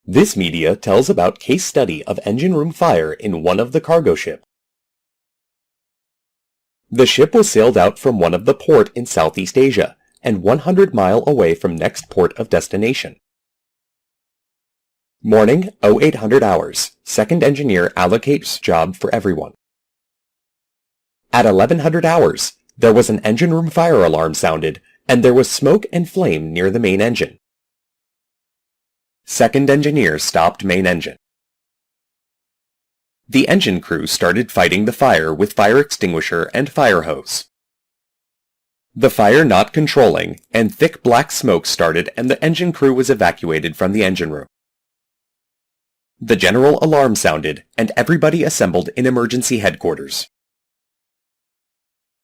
This media tells about case study of engine room fire in one of the cargo ship. The ship was sailed out from one of the port in Southeast Asia and 100 mile away from next port of destination. Morning, 0800 hours. Second engineer allocates job for everyone. At 1100 hours, there was an engine room fire alarm sounded, and there was smoke and flame near the main engine. Second engineer stopped main engine. The engine crew started fighting the fire with fire extinguisher and fire hose. The fire not controlling, and thick black smoke started, and the engine crew was evacuated from the engine room. The general alarm sounded, and everybody assembled in emergency headquarters.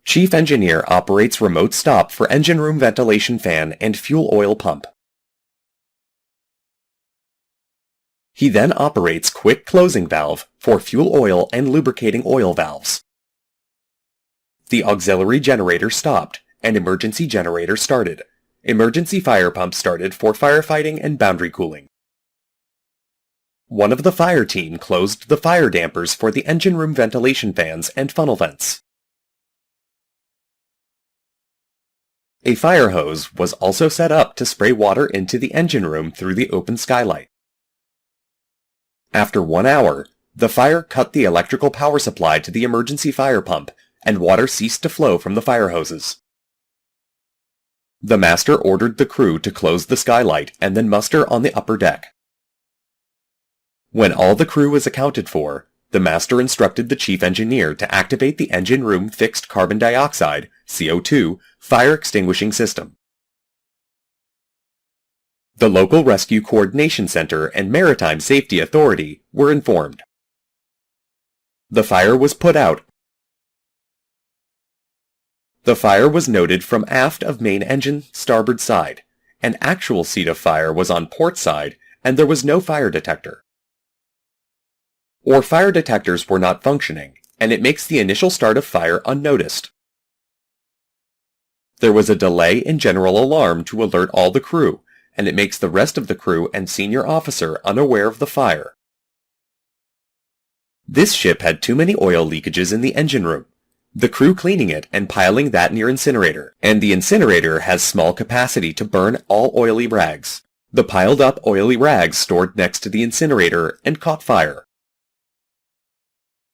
Chief engineer operates remote stop for engine room ventilation fan and fuel oil pump. He then operates quick closing valve for fuel oil and lubricating oil valves. The auxiliary generator stopped, and emergency generator started. Emergency fire pump started for firefighting and boundary cooling. One of the fire team closed the fire dampers for the engine room ventilation fans and funnel vents. A fire hose was also set up to spray water into the engine room through the open skylight. After 1 hour, the fire cut the electrical power supply to the emergency fire pump, and water ceased to flow from the fire hoses. The master ordered the crew to close the skylight and then muster on the upper deck. When all the crew was accounted for, the master instructed the chief engineer to activate the engine room fixed carbon dioxide, CO2, fire extinguishing system. The local Rescue Coordination Center and Maritime Safety Authority were informed. The fire was put out. The fire was noted from aft of main engine starboard side. An actual seat of fire was on port side, and there was no fire detector. Or fire detectors were not functioning, and it makes the initial start of fire unnoticed. There was a delay in general alarm to alert all the crew, and it makes the rest of the crew and senior officer unaware of the fire. This ship had too many oil leakages in the engine room. The crew cleaning it and piling that near incinerator, and the incinerator has small capacity to burn all oily rags. The piled up oily rags stored next to the incinerator and caught fire.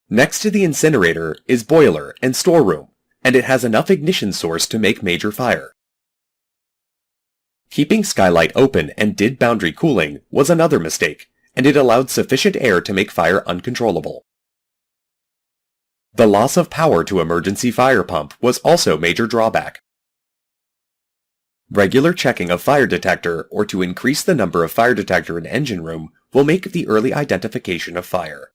Next to the incinerator is boiler and storeroom, and it has enough ignition source to make major fire. Keeping skylight open and did boundary cooling was another mistake, and it allowed sufficient air to make fire uncontrollable. The loss of power to emergency fire pump was also major drawback. Regular checking of fire detector or to increase the number of fire detector in engine room will make the early identification of fire.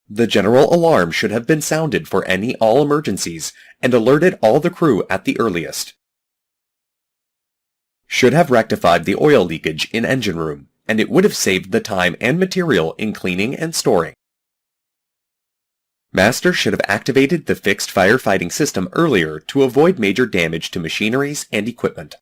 The general alarm should have been sounded for any all emergencies and alerted all the crew at the earliest. Should have rectified the oil leakage in engine room, and it would have saved the time and material in cleaning and storing. Master should have activated the fixed firefighting system earlier to avoid major damage to machineries and equipment.